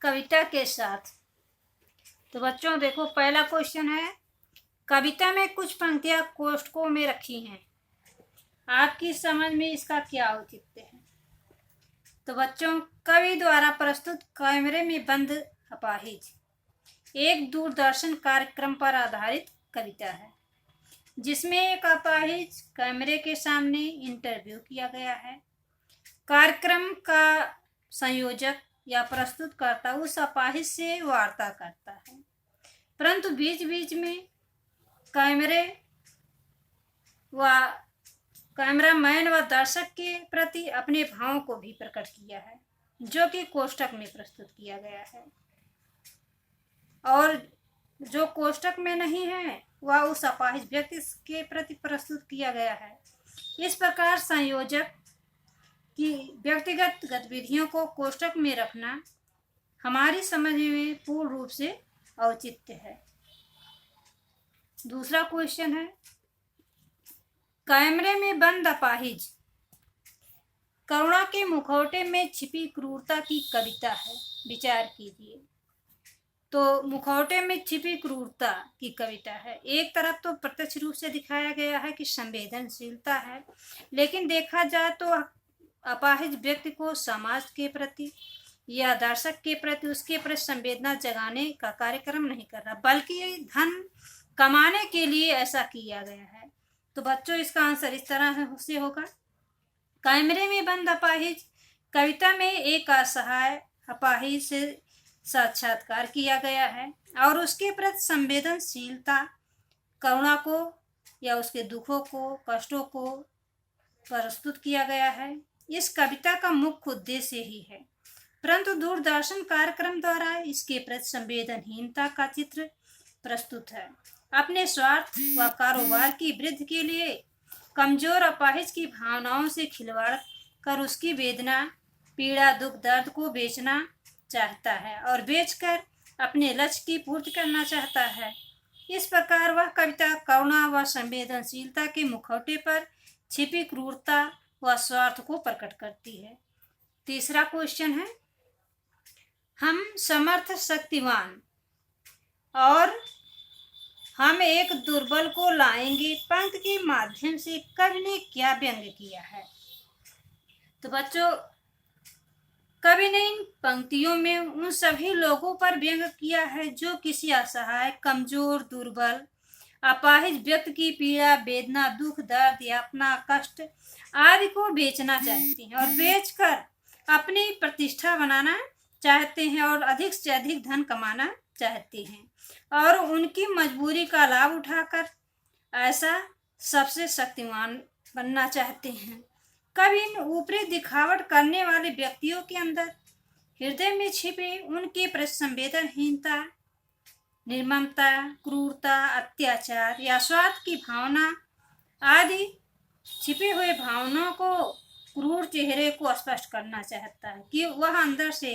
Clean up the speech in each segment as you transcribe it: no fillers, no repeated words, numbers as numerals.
कविता के साथ। तो बच्चों देखो, पहला क्वेश्चन है, कविता में कुछ पंक्तियां कोष्ठकों में रखी हैं, आपकी समझ में इसका क्या औचित्य है? तो बच्चों, कवि द्वारा प्रस्तुत कैमरे में बंद अपाहिज एक दूरदर्शन कार्यक्रम पर आधारित कविता है, जिसमें एक अपाहिज कैमरे के सामने इंटरव्यू किया गया है। कार्यक्रम का संयोजक या प्रस्तुतकर्ता उस अपाहिज से वार्ता करता है, परंतु बीच बीच में कैमरामैन व दर्शक के प्रति अपने भावों को भी प्रकट किया है, जो कि कोष्ठक में प्रस्तुत किया गया है, और जो कोष्ठक में नहीं है वह उस अपाहिज व्यक्ति के प्रति प्रस्तुत किया गया है। इस प्रकार संयोजक की व्यक्तिगत गतिविधियों को कोष्ठक में रखना हमारी समझ में पूर्ण रूप से औचित्य है। दूसरा क्वेश्चन है, कैमरे में बंद अपाहिज करुणा के मुखौटे में छिपी क्रूरता की कविता है, विचार कीजिए। तो मुखौटे में छिपी क्रूरता की कविता है। एक तरफ तो प्रत्यक्ष रूप से दिखाया गया है कि संवेदनशीलता है, लेकिन देखा जाए तो अपाहिज व्यक्ति को समाज के प्रति या दर्शक के प्रति उसके प्रति संवेदना जगाने का कार्यक्रम नहीं कर रहा, बल्कि धन कमाने के लिए ऐसा किया गया है। तो बच्चों, इसका आंसर इस तरह से होगा, कैमरे में बंद अपाहिज कविता में एक असहाय अपाहिज से साक्षात्कार किया गया है और उसके प्रति संवेदनशीलता, करुणा को या उसके दुखों को, कष्टों को प्रस्तुत किया गया है। इस कविता का मुख्य उद्देश्य ही है, परंतु दूरदर्शन कार्यक्रम द्वारा इसके प्रति संवेदनहीनता का चित्र प्रस्तुत है। अपने स्वार्थ व कारोबार की वृद्धि के लिए कमजोर अपाहिज की भावनाओं से खिलवाड़ कर उसकी वेदना, पीड़ा, दुख, दर्द को बेचना चाहता है और बेचकर अपने लक्ष्य की पूर्ति करना चाहता है। इस प्रकार वह कविता करुणा व संवेदनशीलता के मुखौटे पर छिपी क्रूरता व स्वार्थ को प्रकट करती है। तीसरा क्वेश्चन है, हम समर्थ शक्तिवान और हम एक दुर्बल को लाएंगे पंक्ति के माध्यम से कवि ने क्या व्यंग किया है? तो बच्चों, कवि ने इन पंक्तियों में उन सभी लोगों पर व्यंग किया है जो किसी असहाय, कमजोर, दुर्बल, अपाहिज व्यक्ति की पीड़ा, वेदना, दुख, दर्द या अपना कष्ट आदि को बेचना चाहते हैं और बेचकर अपनी प्रतिष्ठा बनाना चाहते हैं और अधिक से अधिक धन कमाना चाहते हैं और उनकी मजबूरी का लाभ उठाकर ऐसा सबसे शक्तिमान बनना चाहते हैं। कभी इन ऊपरी दिखावट करने वाले व्यक्तियों के अंदर हृदय में छिपे उनके प्रति संवेदनहीनता, निर्ममता, क्रूरता, अत्याचार या स्वार्थ की भावना आदि छिपे हुए भावनाओं को क्रूर चेहरे को स्पष्ट करना चाहता है कि वह अंदर से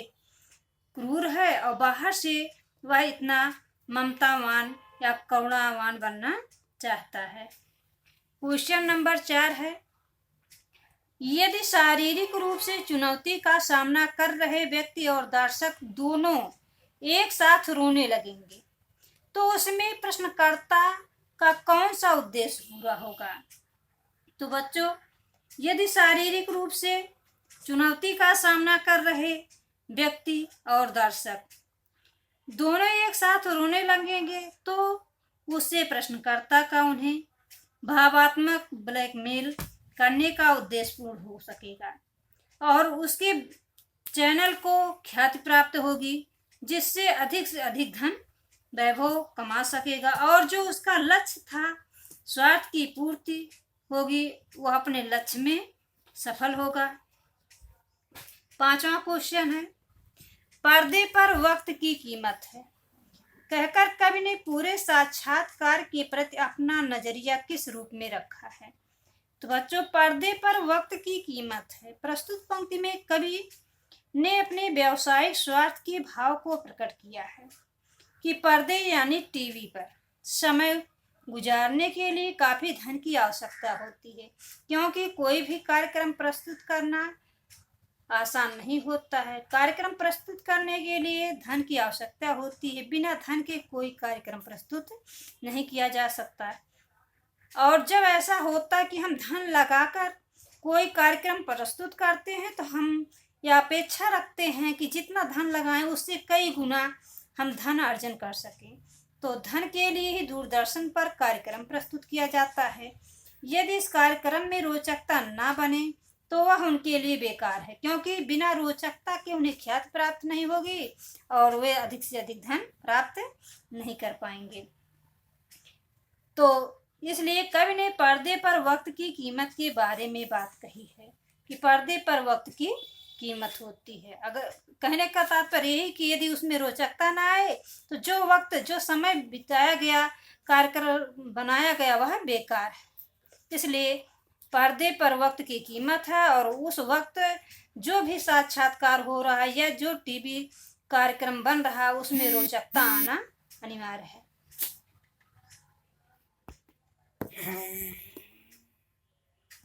क्रूर है और बाहर से वह इतना ममतावान या करुणावान बनना चाहता है। क्वेश्चन नंबर 4 है, यदि शारीरिक रूप से चुनौती का सामना कर रहे व्यक्ति और दर्शक दोनों एक साथ रोने लगेंगे तो उसमें प्रश्नकर्ता का कौन सा उद्देश्य पूरा होगा? तो बच्चों, यदि शारीरिक रूप से चुनौती का सामना कर रहे व्यक्ति और दर्शक दोनों एक साथ रोने लगेंगे तो उससे प्रश्नकर्ता का उन्हें भावात्मक ब्लैकमेल करने का उद्देश्य पूर्ण हो सकेगा और उसके चैनल को ख्याति प्राप्त होगी, जिससे से अधिक धन वैभव कमा सकेगा और जो उसका लक्ष्य था स्वार्थ की पूर्ति होगी, वह अपने लक्ष्य में सफल होगा। 5वां क्वेश्चन है, पर्दे पर वक्त की कीमत है कहकर कवि ने पूरे साक्षात्कार के प्रति अपना नजरिया किस रूप में रखा है? तो बच्चों, पर्दे पर वक्त की कीमत है। प्रस्तुत पंक्ति में कवि ने अपने व्यावसायिक स्वार्थ के भाव को प्रकट किया है कि पर्दे यानी टीवी पर समय गुजारने के लिए काफी धन की आवश्यकता होती है, क्योंकि कोई भी कार्यक्रम प्रस्तुत करना आसान नहीं होता है। कार्यक्रम प्रस्तुत करने के लिए धन की आवश्यकता होती है। बिना धन के कोई कार्यक्रम प्रस्तुत नहीं किया जा सकता है। और जब ऐसा होता है कि हम धन लगाकर कोई कार्यक्रम प्रस्तुत करते हैं तो हम यह अपेक्षा रखते हैं कि जितना धन लगाएं उससे कई गुना हम धन अर्जन कर सकें। तो धन के लिए ही दूरदर्शन पर कार्यक्रम प्रस्तुत किया जाता है। यदि इस कार्यक्रम में रोचकता ना बने तो वह उनके लिए बेकार है, क्योंकि बिना रोचकता के उन्हें ख्याति प्राप्त नहीं होगी और वे अधिक से अधिक धन प्राप्त नहीं कर पाएंगे। तो इसलिए कवि ने पर्दे पर वक्त की कीमत के बारे में बात कही है कि पर्दे पर वक्त की कीमत होती है। अगर कहने का तात्पर्य यही कि यदि उसमें रोचकता ना आए तो जो वक्त जो समय बिताया गया, कार्यक्रम बनाया गया, वह बेकार है। इसलिए पर्दे पर वक्त की कीमत है और उस वक्त जो भी साक्षात्कार हो रहा है या जो टीवी कार्यक्रम बन रहा है उसमें रोचकता आना अनिवार्य है।